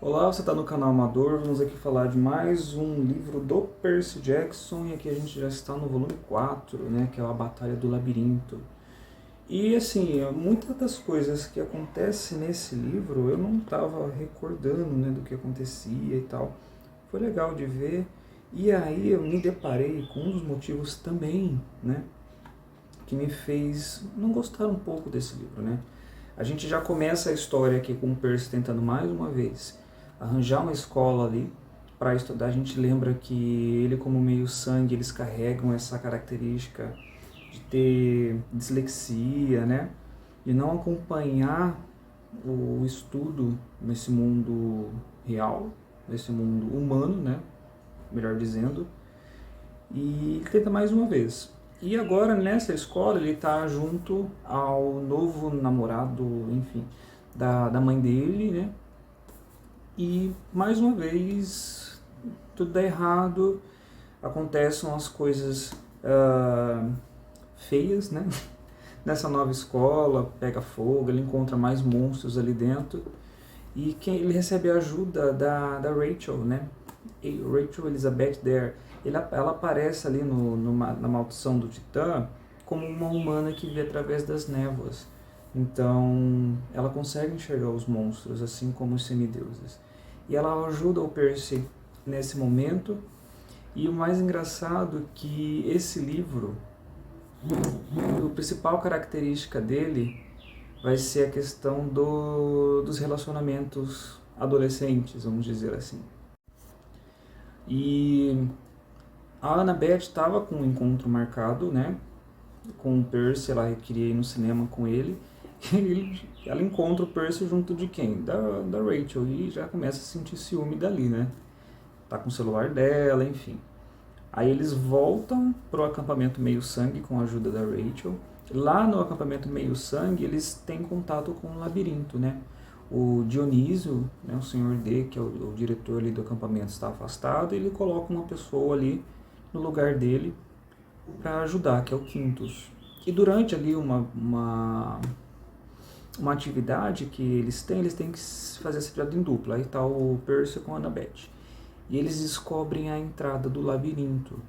Olá, você está no canal Amador. Vamos aqui falar de mais um livro do Percy Jackson e aqui a gente já está no volume 4, né, que é a Batalha do Labirinto. E assim, muitas das coisas que acontecem nesse livro eu não estava recordando, né, do que acontecia e tal. Foi legal de ver. E aí eu me deparei com um dos motivos também, né, que me fez não gostar um pouco desse livro, né? A gente já começa a história aqui com o Percy tentando mais uma vez arranjar uma escola ali para estudar. A gente lembra que ele, como meio sangue, eles carregam essa característica de ter dislexia, né? De não acompanhar o estudo nesse mundo real, nesse mundo humano, né? Melhor dizendo. E ele tenta mais uma vez. E agora nessa escola ele está junto ao novo namorado, enfim, da mãe dele, né? E mais uma vez tudo dá errado, acontecem as coisas feias, né? Nessa nova escola, pega fogo, ele encontra mais monstros ali dentro. E ele recebe a ajuda da Rachel, né? E Rachel Elizabeth Dare. Ela aparece ali na Maldição do Titã como uma humana que vê através das névoas. Então, ela consegue enxergar os monstros, assim como os semideuses. E ela ajuda o Percy nesse momento. E o mais engraçado é que esse livro, a principal característica dele vai ser a questão dos relacionamentos adolescentes, vamos dizer assim. E a Annabeth estava com um encontro marcado, né, com o Percy, ela queria ir no cinema com ele, e ela encontra o Percy junto de quem? Da Rachel, e já começa a sentir ciúme dali, né? Tá com o celular dela, enfim. Aí eles voltam pro acampamento Meio Sangue com a ajuda da Rachel. Lá no acampamento Meio Sangue, eles têm contato com o labirinto, né? O Dionísio, né, o senhor D, que é o diretor ali do acampamento, está afastado, e ele coloca uma pessoa ali no lugar dele para ajudar, que é o Quintus. E durante ali uma atividade que eles têm que fazer essa atividade em dupla. Aí está o Percy com a Annabeth. E eles descobrem a entrada do labirinto.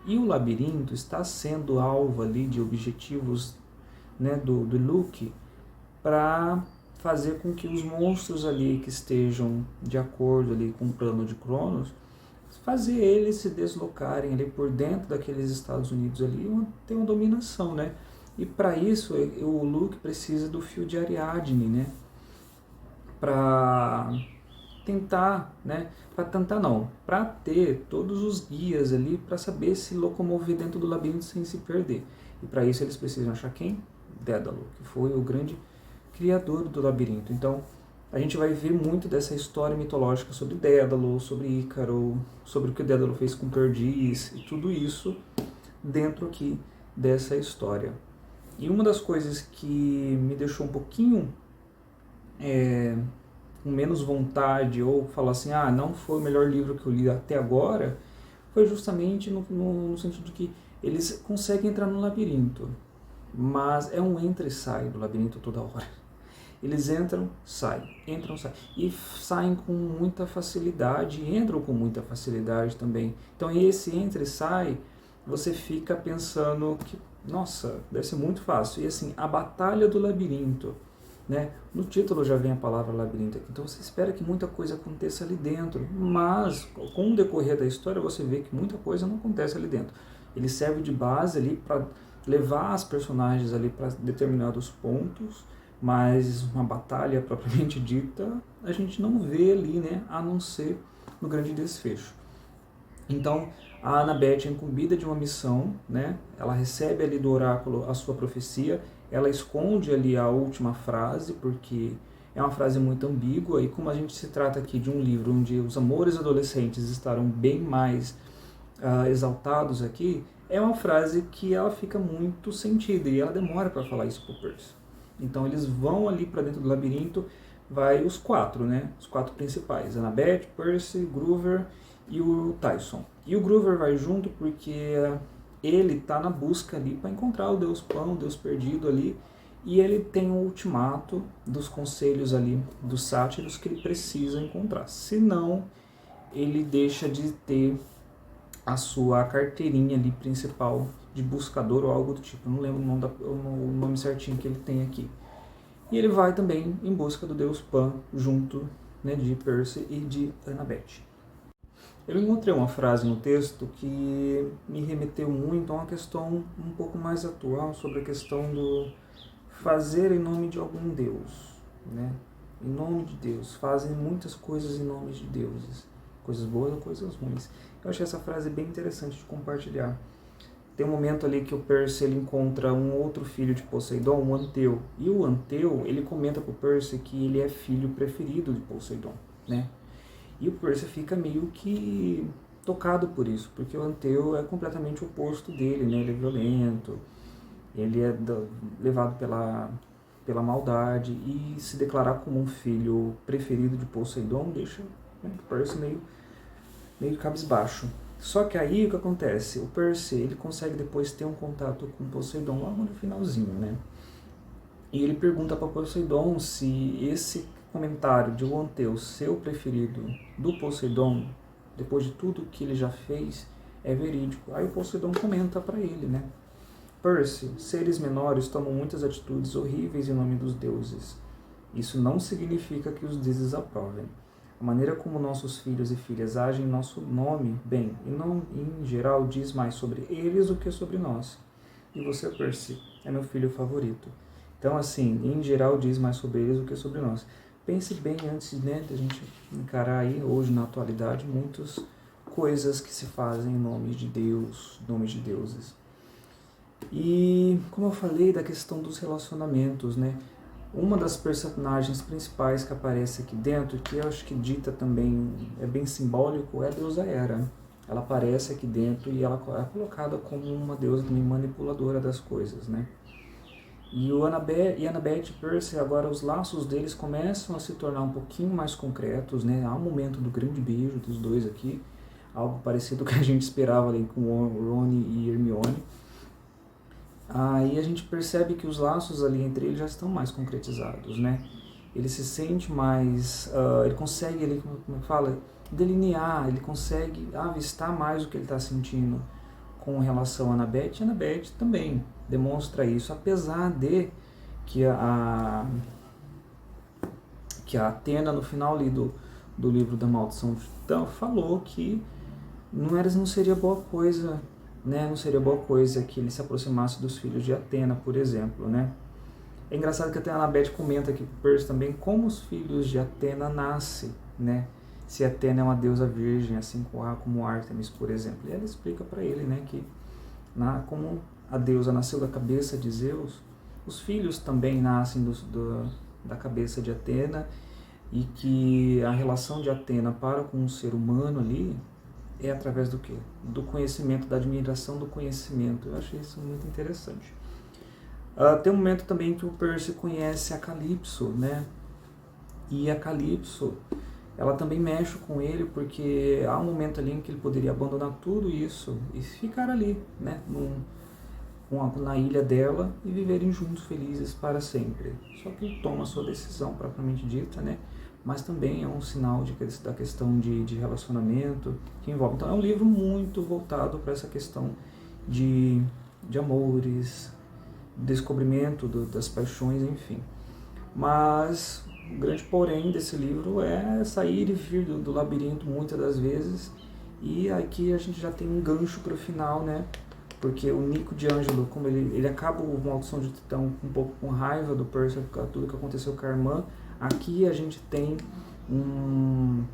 E o labirinto está sendo alvo ali de objetivos, né, do Luke para fazer com que os monstros ali que estejam de acordo ali com o plano de Cronos, fazer eles se deslocarem ali por dentro daqueles Estados Unidos ali, ter uma dominação, né? E para isso o Luke precisa do fio de Ariadne, né? Para tentar, né? Para tentar não, para ter todos os guias ali para saber se locomover dentro do labirinto sem se perder. E para isso eles precisam achar quem? Dédalo, que foi o grande criador do labirinto. Então a gente vai ver muito dessa história mitológica sobre Dédalo, sobre Ícaro, sobre o que Dédalo fez com Perdiz e tudo isso dentro aqui dessa história. E uma das coisas que me deixou um pouquinho com menos vontade, ou falar assim, não foi o melhor livro que eu li até agora, foi justamente no sentido de que eles conseguem entrar no labirinto, mas é um entra e sai do labirinto toda hora. Eles entram, saem, e saem com muita facilidade, e entram com muita facilidade também. Então esse entra e sai, você fica pensando que, nossa, deve ser muito fácil. E assim, a batalha do labirinto, né? No título já vem a palavra labirinto aqui, então você espera que muita coisa aconteça ali dentro, mas com o decorrer da história você vê que muita coisa não acontece ali dentro. Ele serve de base ali para levar as personagens ali para determinados pontos, mas uma batalha propriamente dita a gente não vê ali, né, a não ser no grande desfecho. Então a Annabeth é incumbida de uma missão, né? Ela recebe ali do oráculo a sua profecia, ela esconde ali a última frase, porque é uma frase muito ambígua, e como a gente se trata aqui de um livro onde os amores adolescentes estarão bem mais exaltados aqui, é uma frase que ela fica muito sentida, e ela demora para falar isso para o Percy. Então eles vão ali para dentro do labirinto, vai os quatro, né? Os quatro principais, Annabeth, Percy, Groover e o Tyson. E o Groover vai junto porque ele está na busca ali para encontrar o Deus Pão, o Deus perdido ali, e ele tem um ultimato dos conselhos ali dos sátiros que ele precisa encontrar. Senão, ele deixa de ter a sua carteirinha ali principal de buscador ou algo do tipo. Eu não lembro o nome certinho que ele tem aqui. E ele vai também em busca do deus Pan, junto, né, de Percy e de Annabeth. Eu encontrei uma frase no texto que me remeteu muito a uma questão um pouco mais atual sobre a questão do fazer em nome de algum deus, né? Em nome de Deus, fazem muitas coisas em nome de deuses, coisas boas ou coisas ruins. Eu achei essa frase bem interessante de compartilhar. Tem um momento ali que o Percy ele encontra um outro filho de Poseidon, o Anteu. E o Anteu, ele comenta para o Percy que ele é filho preferido de Poseidon, né? E o Percy fica meio que tocado por isso, porque o Anteu é completamente o oposto dele, né? Ele é violento, ele é levado pela maldade, e se declarar como um filho preferido de Poseidon deixa, né, o Percy meio cabisbaixo. Só que aí o que acontece? O Percy ele consegue depois ter um contato com Poseidon logo no finalzinho, né? E ele pergunta para Poseidon se esse comentário de o Anteu ser o preferido do Poseidon, depois de tudo que ele já fez, é verídico. Aí o Poseidon comenta para ele, né? Percy, seres menores tomam muitas atitudes horríveis em nome dos deuses. Isso não significa que os deuses aprovem. A maneira como nossos filhos e filhas agem em nosso nome, bem, e não em geral diz mais sobre eles do que sobre nós. E você, Percy, é meu filho favorito. Então, assim, em geral diz mais sobre eles do que sobre nós. Pense bem antes, né, de a gente encarar aí, hoje na atualidade, muitas coisas que se fazem em nome de Deus, nome de deuses. E, como eu falei, da questão dos relacionamentos, né? Uma das personagens principais que aparece aqui dentro, que eu acho que dita também, é bem simbólico, é a deusa Hera. Ela aparece aqui dentro e ela é colocada como uma deusa também manipuladora das coisas, né? E Annabeth e Percy, agora os laços deles começam a se tornar um pouquinho mais concretos, né? Há um momento do grande beijo dos dois aqui, algo parecido com o que a gente esperava ali com Ron e Hermione. Aí a gente percebe que os laços ali entre eles já estão mais concretizados, né? Ele se sente mais, ele consegue, ele, como fala, delinear, ele consegue avistar mais o que ele está sentindo com relação a Annabeth. E Annabeth também demonstra isso, apesar de que a Atena, no final ali do livro da Maldição de Titã, falou que não seria boa coisa, né? Não seria boa coisa que ele se aproximasse dos filhos de Atena, por exemplo, né? É engraçado que até a Annabeth comenta aqui com Percy também como os filhos de Atena nascem, né? Se Atena é uma deusa virgem, assim como Ártemis, por exemplo. E ela explica para ele, né, que como a deusa nasceu da cabeça de Zeus, os filhos também nascem da cabeça de Atena, e que a relação de Atena para com o ser humano ali é através do quê? Do conhecimento, da admiração do conhecimento. Eu achei isso muito interessante. Tem um momento também que o Percy conhece a Calypso, né? E a Calypso, ela também mexe com ele, porque há um momento ali em que ele poderia abandonar tudo isso e ficar ali, né? Na ilha dela e viverem juntos felizes para sempre. Só que ele toma a sua decisão propriamente dita, né? Mas também é um sinal da questão de relacionamento que envolve. Então é um livro muito voltado para essa questão de amores, descobrimento das paixões, enfim. Mas o grande porém desse livro é sair e vir do labirinto muitas das vezes, e aqui a gente já tem um gancho para o final, né? Porque o Nico de Angelo, como ele acaba o Maldição de Titã um pouco com raiva do Percy, tudo que aconteceu com a irmã, aqui a gente tem um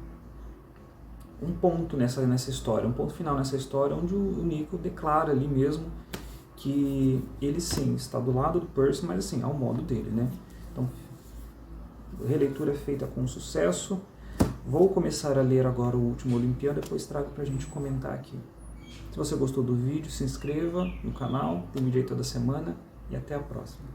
ponto nessa história, um ponto final nessa história, onde o Nico declara ali mesmo que ele sim está do lado do Percy, mas assim, ao modo dele, né? Então, a releitura é feita com sucesso. Vou começar a ler agora o último Olimpiano, depois trago pra gente comentar aqui. Se você gostou do vídeo, se inscreva no canal, tem vídeo aí toda semana, e até a próxima.